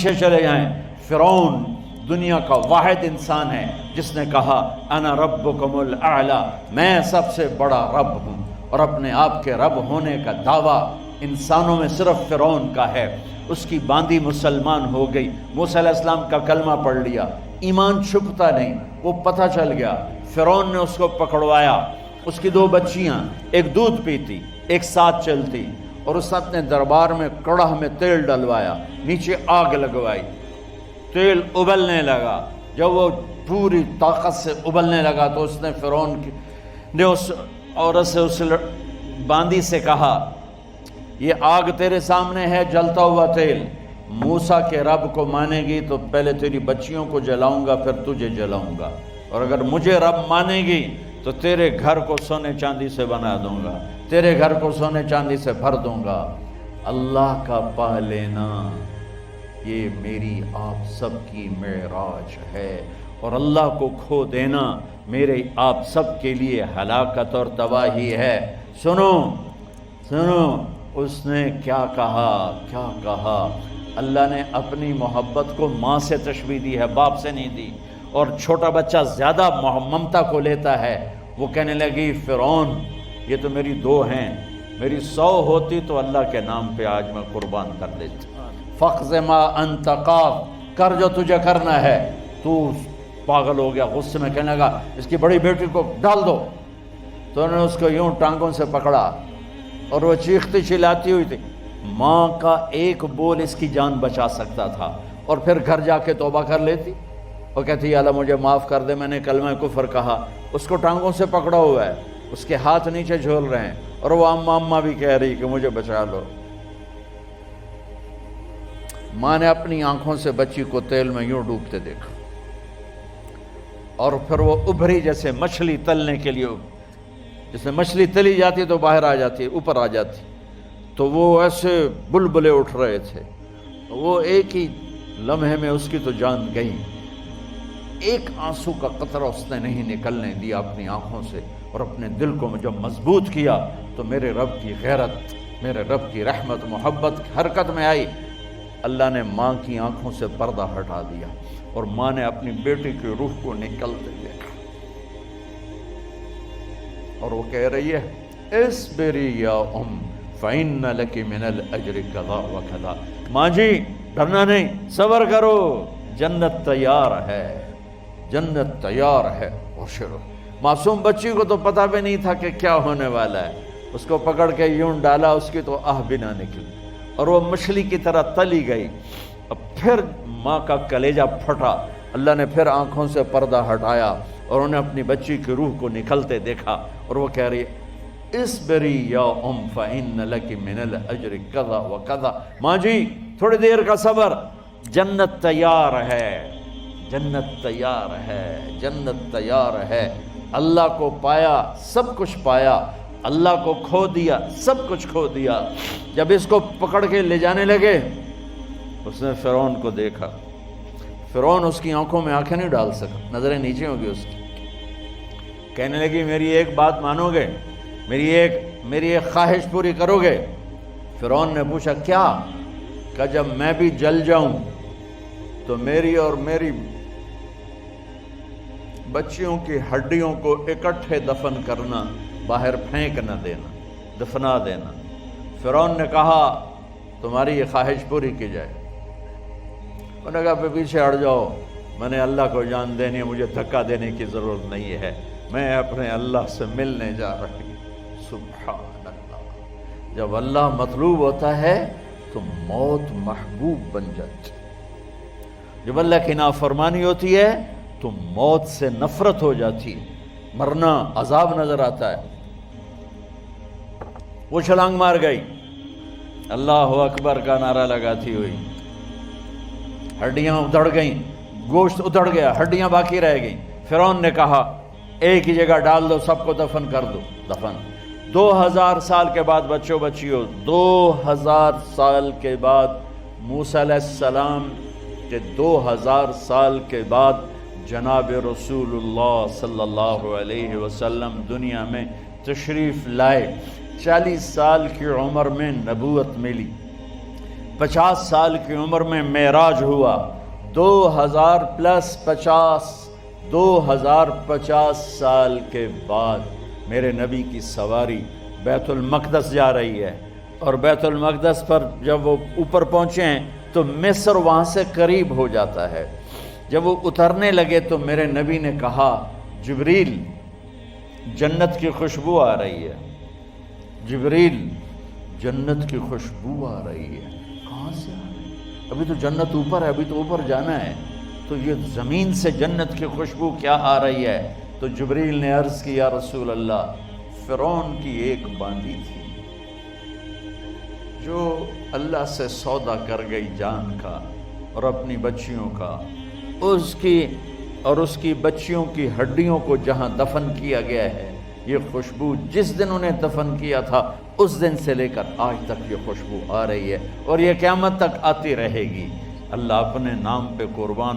پیچھے چلے جائیں، فرعون دنیا کا واحد انسان ہے جس نے کہا انا ربکم الاعلی، میں سب سے بڑا رب ہوں، اور اپنے آپ کے رب ہونے کا دعویٰ انسانوں میں صرف فرعون کا ہے۔ اس کی باندی مسلمان ہو گئی، موسیٰ علیہ السلام کا کلمہ پڑھ لیا، ایمان چھپتا نہیں، وہ پتہ چل گیا۔ فرعون نے اس کو پکڑوایا، اس کی 2 بچیاں، ایک دودھ پیتی ایک ساتھ چلتی، اور اس اپنے دربار میں کڑاہ میں تیل ڈلوایا، نیچے آگ لگوائی، تیل ابلنے لگا۔ جب وہ پوری طاقت سے ابلنے لگا تو اس نے فرعون نے اس عورت سے، اس باندی سے کہا یہ آگ تیرے سامنے ہے، جلتا ہوا تیل، موسیٰ کے رب کو مانے گی تو پہلے تیری بچیوں کو جلاؤں گا، پھر تجھے جلاؤں گا، اور اگر مجھے رب مانے گی تو تیرے گھر کو سونے چاندی سے بنا دوں گا، تیرے گھر کو سونے چاندی سے بھر دوں گا۔ اللہ کا پا لینا یہ میری آپ سب کی معراج ہے، اور اللہ کو کھو دینا میرے آپ سب کے لیے ہلاکت اور تباہی ہے۔ سنو سنو، اس نے کیا کہا؟ اللہ نے اپنی محبت کو ماں سے تشبیہ دی ہے، باپ سے نہیں دی، اور چھوٹا بچہ زیادہ ممتا کو لیتا ہے۔ وہ کہنے لگی فرعون یہ تو میری 2 ہیں، میری 100 ہوتی تو اللہ کے نام پہ آج میں قربان کر دیتی۔ فَقْضِ مَا أَنْتَ قَاضٍ، کر جو تجھے کرنا ہے۔ تو پاگل ہو گیا، غصے میں کہنے لگا اس کی بڑی بیٹی کو ڈال دو۔ تو انہوں نے اس کو یوں ٹانگوں سے پکڑا، اور وہ چیختی چلاتی ہوئی تھی۔ ماں کا ایک بول اس کی جان بچا سکتا تھا، اور پھر گھر جا کے توبہ کر لیتی، اور کہتی یا اللہ مجھے معاف کر دے، میں نے کلمہ کفر کہا۔ اس کو ٹانگوں سے پکڑا ہوا ہے، اس کے ہاتھ نیچے جھول رہے ہیں، اور وہ اماں بھی کہہ رہی کہ مجھے بچا لو۔ ماں نے اپنی آنکھوں سے بچی کو تیل میں یوں ڈوبتے دیکھا، اور پھر وہ ابھری جیسے مچھلی تلنے کے لیے، جیسے مچھلی تلی جاتی تو باہر آ جاتی، اوپر آ جاتی، تو وہ ایسے بلبلے اٹھ رہے تھے۔ وہ ایک ہی لمحے میں اس کی تو جان گئی، ایک آنسو کا قطرہ اس نے نہیں نکلنے دیا اپنی آنکھوں سے، اور اپنے دل کو جب مضبوط کیا تو میرے رب کی غیرت، میرے رب کی رحمت محبت حرکت میں آئی۔ اللہ نے ماں کی آنکھوں سے پردہ ہٹا دیا، اور ماں نے اپنی بیٹی کی روح کو نکلتے دیکھا، اور وہ کہہ رہی ہے اصبری یا ام فإن لک من الأجر کذا وکذا، ماں جی ڈرنا نہیں، صبر کرو، جنت تیار ہے، جنت تیار ہے۔ اور شروع معصوم بچی کو تو پتہ بھی نہیں تھا کہ کیا ہونے والا ہے، اس کو پکڑ کے یوں ڈالا، اس کی تو آہ بھی نہ نکلی، اور وہ مچھلی کی طرح تلی گئی۔ اب پھر ماں کا کلیجہ پھٹا، اللہ نے پھر آنکھوں سے پردہ ہٹایا، اور انہیں اپنی بچی کی روح کو نکلتے دیکھا، اور وہ کہہ رہی ہے اصبری یا ام فإن لک من الأجر کذا وکذا، ماں جی تھوڑی دیر کا صبر، جنت تیار ہے، جنت تیار ہے، جنت تیار ہے۔ اللہ کو پایا سب کچھ پایا، اللہ کو کھو دیا سب کچھ کھو دیا۔ جب اس کو پکڑ کے لے جانے لگے، اس نے فرعون کو دیکھا، فرعون اس کی آنکھوں میں آنکھیں نہیں ڈال سکا، نظریں نیچے ہوگی اس کی۔ کہنے لگی میری ایک بات مانو گے، میری ایک خواہش پوری کرو گے؟ فرعون نے پوچھا کیا؟ کہ جب میں بھی جل جاؤں تو میری اور میری بچیوں کی ہڈیوں کو اکٹھے دفن کرنا، باہر پھینک نہ دینا، دفنا دینا۔ فرعون نے کہا تمہاری یہ خواہش پوری کی جائے۔ انہوں نے کہا پیچھے ہٹ جاؤ، میں نے اللہ کو جان دینی ہے، مجھے دھکا دینے کی ضرورت نہیں ہے، میں اپنے اللہ سے ملنے جا رہی ہوں۔ سبحان اللہ، جب اللہ مطلوب ہوتا ہے تو موت محبوب بن جاتی، جب اللہ کی نافرمانی ہوتی ہے تو موت سے نفرت ہو جاتی، مرنا عذاب نظر آتا ہے۔ وہ چھلانگ مار گئی، اللہ اکبر کا نعرہ لگاتی ہوئی، ہڈیاں ادھڑ گئیں، گوشت ادھڑ گیا، ہڈیاں باقی رہ گئیں۔ فرعون نے کہا ایک ہی جگہ ڈال دو، سب کو دفن کر دو۔ دفن 2000 سال کے بعد بچوں بچیوں، 2000 سال کے بعد موسیٰ علیہ السلام کے 2000 سال کے بعد جناب رسول اللہ صلی اللہ علیہ وسلم دنیا میں تشریف لائے۔ 40 سال کی عمر میں نبوت ملی، 50 سال کی عمر میں معراج ہوا، 2050 سال کے بعد میرے نبی کی سواری بیت المقدس جا رہی ہے، اور بیت المقدس پر جب وہ اوپر پہنچے ہیں تو مصر وہاں سے قریب ہو جاتا ہے۔ جب وہ اترنے لگے تو میرے نبی نے کہا جبریل جنت کی خوشبو آ رہی ہے، جبریل جنت کی خوشبو آ رہی ہے۔ کہاں سے آ رہی ہے؟ ابھی تو جنت اوپر ہے، ابھی تو اوپر جانا ہے، تو یہ زمین سے جنت کی خوشبو کیا آ رہی ہے؟ تو جبریل نے عرض کی یا رسول اللہ، فرعون کی ایک باندی تھی جو اللہ سے سودا کر گئی جان کا اور اپنی بچیوں کا، اس کی بچیوں کی ہڈیوں کو جہاں دفن کیا گیا ہے، یہ خوشبو جس دن انہیں دفن کیا تھا اس دن سے لے کر آج تک یہ خوشبو آ رہی ہے، اور یہ قیامت تک آتی رہے گی۔ اللہ اپنے نام پہ قربان